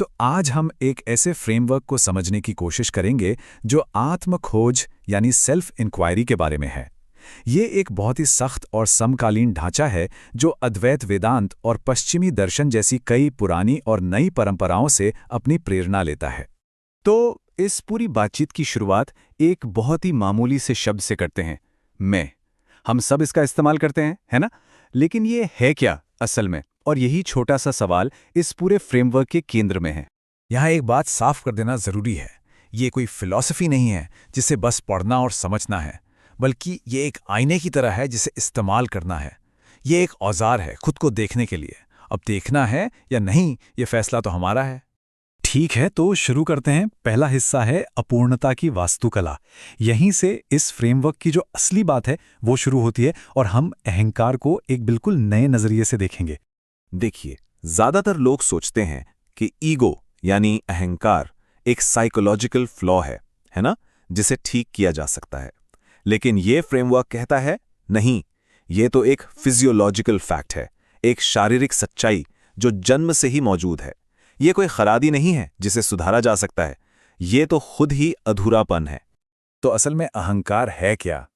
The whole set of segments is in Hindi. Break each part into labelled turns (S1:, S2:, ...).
S1: तो आज हम एक ऐसे फ्रेमवर्क को समझने की कोशिश करेंगे जो आत्म खोज यानी सेल्फ इंक्वायरी के बारे में है। ये एक बहुत ही सख्त और समकालीन ढांचा है जो अद्वैत वेदांत और पश्चिमी दर्शन जैसी कई पुरानी और नई परंपराओं से अपनी प्रेरणा लेता है।
S2: तो इस पूरी बातचीत की शुरुआत एक बहुत ही मामूली से शब्द से करते हैं, मैं। हम सब इसका इस्तेमाल करते हैं, है ना? लेकिन ये है क्या असल में? और यही छोटा सा सवाल इस पूरे फ्रेमवर्क के केंद्र में है।
S1: यहाँ एक बात साफ कर देना जरूरी है, ये कोई फिलॉसफी नहीं है जिसे बस पढ़ना और समझना है, बल्कि ये एक आईने की तरह है जिसे इस्तेमाल करना है। ये एक औजार है खुद को देखने के लिए। अब देखना है या नहीं, ये फैसला तो हमारा है।
S3: ठीक है, तो शुरू करते हैं। पहला हिस्सा है अपूर्णता की वास्तुकला। यहीं से इस फ्रेमवर्क की जो असली बात है वो शुरू होती है और हम अहंकार को एक बिल्कुल नए नजरिए से देखेंगे।
S2: देखिए, ज्यादातर लोग सोचते हैं कि ईगो यानी अहंकार एक साइकोलॉजिकल फ्लॉ है ना, जिसे ठीक किया जा सकता है। लेकिन ये फ्रेमवर्क कहता है नहीं, ये तो एक फिजियोलॉजिकल फैक्ट है, एक शारीरिक सच्चाई जो जन्म से ही मौजूद है। ये कोई खरादी नहीं है जिसे सुधारा जा सकता है, ये तो खुद ही अधूरापन है।
S1: तो असल में अहंकार है क्या?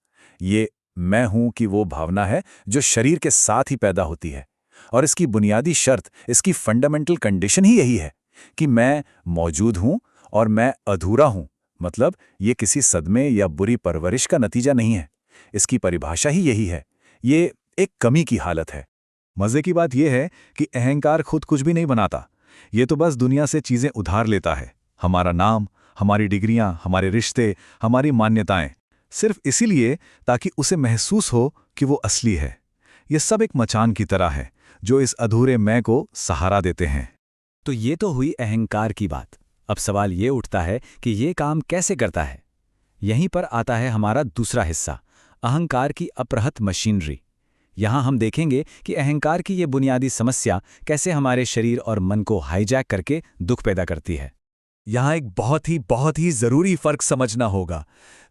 S1: ये मैं हूं कि वो भावना है जो शरीर के साथ ही पैदा होती है, और इसकी बुनियादी शर्त, इसकी फंडामेंटल कंडीशन ही यही है कि मैं मौजूद हूं और मैं अधूरा हूं। मतलब ये किसी सदमे या बुरी परवरिश का नतीजा नहीं है, इसकी परिभाषा ही यही है। ये एक कमी की हालत है। मजे की बात यह है कि अहंकार खुद कुछ भी नहीं बनाता, ये तो बस दुनिया से चीजें उधार लेता है। हमारा नाम, हमारी डिग्रियां, हमारे रिश्ते, हमारी मान्यताएं, सिर्फ इसीलिए ताकि उसे महसूस हो कि वो असली है। ये सब एक मचान की तरह है जो इस अधूरे मैं को सहारा देते हैं।
S3: तो ये तो हुई अहंकार की बात। अब सवाल ये उठता है कि ये काम कैसे करता है। यहीं पर आता है हमारा दूसरा हिस्सा, अहंकार की अपरहत मशीनरी। यहाँ हम देखेंगे कि अहंकार की ये बुनियादी समस्या कैसे हमारे शरीर और मन को हाईजैक करके दुख पैदा करती है।
S1: यहाँ एक बहुत ही जरूरी फर्क समझना होगा,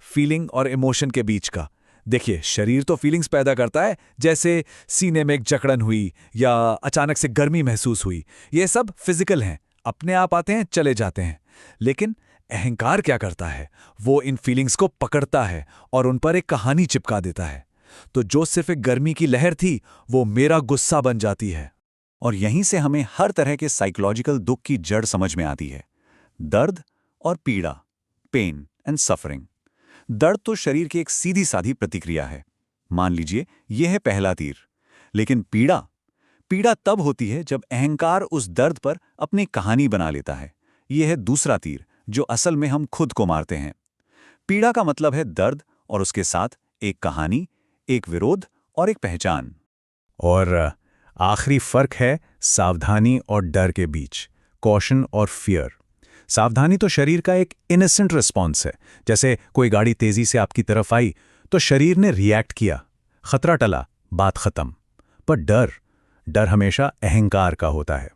S1: फीलिंग और इमोशन के बीच का। देखिए, शरीर तो फीलिंग्स पैदा करता है, जैसे सीने में एक जकड़न हुई या अचानक से गर्मी महसूस हुई। ये सब फिजिकल हैं, अपने आप आते हैं, चले जाते हैं। लेकिन अहंकार क्या करता है? वो इन फीलिंग्स को पकड़ता है और उन पर एक कहानी चिपका देता है। तो जो सिर्फ एक गर्मी की लहर थी, वो मेरा गुस्सा बन जाती है।
S2: और यहीं से हमें हर तरह के साइकोलॉजिकल दुख की जड़ समझ में आती है। दर्द और पीड़ा, पेन एंड सफरिंग। दर्द तो शरीर की एक सीधी साधी प्रतिक्रिया है, मान लीजिए यह है पहला तीर। लेकिन पीड़ा तब होती है जब अहंकार उस दर्द पर अपनी कहानी बना लेता है। यह है दूसरा तीर जो असल में हम खुद को मारते हैं। पीड़ा का मतलब है दर्द और उसके साथ एक कहानी, एक विरोध और एक पहचान।
S1: और आखिरी फर्क है सावधानी और डर के बीच, कॉशन और फियर। सावधानी तो शरीर का एक इनोसेंट रिस्पॉन्स है, जैसे कोई गाड़ी तेजी से आपकी तरफ आई तो शरीर ने रिएक्ट किया, खतरा टला, बात खत्म। पर डर हमेशा अहंकार का होता है।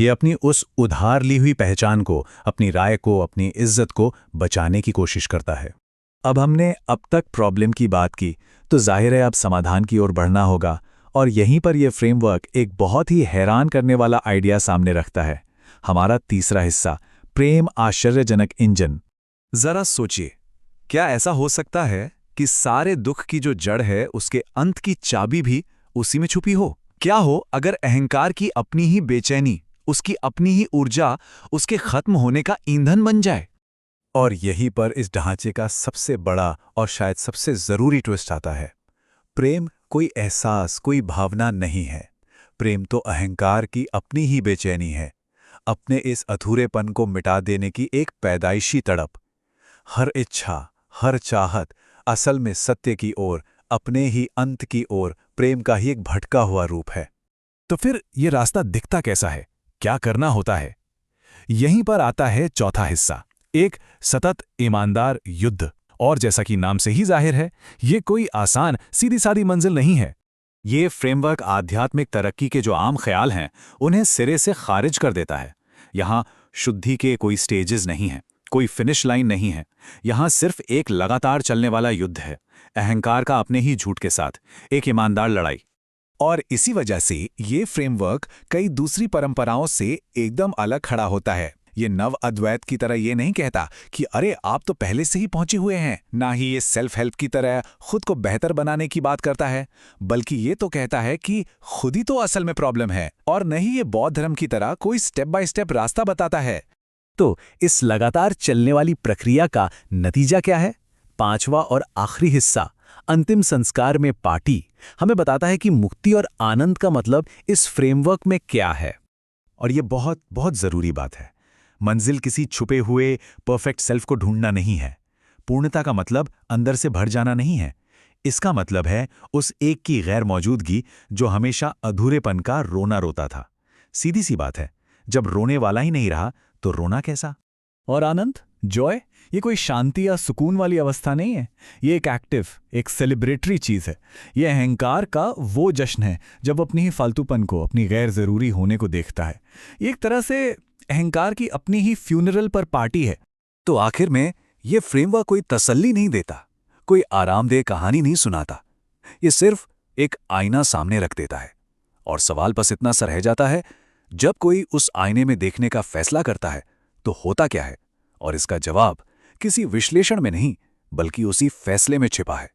S1: ये अपनी उस उधार ली हुई पहचान को, अपनी राय को, अपनी इज्जत को बचाने की कोशिश करता है। अब हमने अब तक प्रॉब्लम की बात की, तो जाहिर है अब समाधान की ओर बढ़ना होगा। और यहीं पर यह फ्रेमवर्क एक बहुत ही हैरान करने वाला आइडिया सामने रखता है। हमारा तीसरा हिस्सा, प्रेम आश्चर्यजनक इंजन। जरा सोचिए, क्या ऐसा हो सकता है कि सारे दुख की जो जड़ है उसके अंत की चाबी भी उसी में छुपी हो? क्या हो अगर अहंकार की अपनी ही बेचैनी, उसकी अपनी ही ऊर्जा उसके खत्म होने का ईंधन बन जाए? और यहीं पर इस ढांचे का सबसे बड़ा और शायद सबसे जरूरी ट्विस्ट आता है। प्रेम कोई एहसास, कोई भावना नहीं है। प्रेम तो अहंकार की अपनी ही बेचैनी है, अपने इस अधूरेपन को मिटा देने की एक पैदाइशी तड़प। हर इच्छा, हर चाहत असल में सत्य की ओर, अपने ही अंत की ओर प्रेम का ही एक भटका हुआ रूप है। तो फिर ये रास्ता दिखता कैसा है? क्या करना होता है? यहीं पर आता है चौथा हिस्सा, एक सतत ईमानदार युद्ध। और जैसा कि नाम से ही जाहिर है, ये कोई आसान सीधी सादी मंजिल नहीं है। ये फ्रेमवर्क आध्यात्मिक तरक्की के जो आम ख्याल हैं उन्हें सिरे से खारिज कर देता है। यहाँ शुद्धि के कोई स्टेजेस नहीं हैं, कोई फिनिश लाइन नहीं है। यहाँ सिर्फ एक लगातार चलने वाला युद्ध है, अहंकार का अपने ही झूठ के साथ, एक ईमानदार लड़ाई। और इसी वजह से ये फ्रेमवर्क कई दूसरी परंपराओं से एकदम अलग खड़ा होता है।
S2: ये नव अद्वैत की तरह ये नहीं कहता कि अरे आप तो पहले से ही पहुंचे हुए हैं, ना ही ये सेल्फ हेल्प की तरह खुद को बेहतर बनाने की बात करता है, बल्कि ये तो कहता है कि खुद ही तो असल में प्रॉब्लम है, और नहीं ये बौद्ध धर्म की तरह कोई स्टेप बाय स्टेप रास्ता बताता है।
S3: तो इस लगातार चलने वाली प्रक्रिया का नतीजा क्या है? 5वां और आखिरी हिस्सा, अंतिम संस्कार में पार्टी, हमें बताता है कि मुक्ति और आनंद का मतलब इस फ्रेमवर्क में क्या है।
S1: और ये बहुत बहुत जरूरी बात है। मंजिल किसी छुपे हुए परफेक्ट सेल्फ को ढूंढना नहीं है। पूर्णता का मतलब अंदर से भर जाना नहीं है। इसका मतलब है उस एक की गैर मौजूदगी जो हमेशा अधूरेपन का रोना रोता था। सीधी सी बात है, जब रोने वाला ही नहीं रहा तो रोना कैसा?
S3: और आनंद, जॉय, ये कोई शांति या सुकून वाली अवस्था नहीं है। ये एक एक्टिव, एक सेलिब्रेटरी चीज़ है। ये अहंकार का वो जश्न है जब अपनी ही फालतूपन को, अपनी गैर ज़रूरी होने को देखता है। ये एक तरह से अहंकार की अपनी ही फ्यूनरल पर पार्टी है।
S2: तो आखिर में ये फ्रेमवर्क कोई तसल्ली नहीं देता, कोई आरामदेह कहानी नहीं सुनाता। ये सिर्फ एक आईना सामने रख देता है, और सवाल बस इतना सा रह जाता है, जब कोई उस आईने में देखने का फैसला करता है तो होता क्या है? और इसका जवाब किसी विश्लेषण में नहीं, बल्कि उसी फैसले में छिपा है।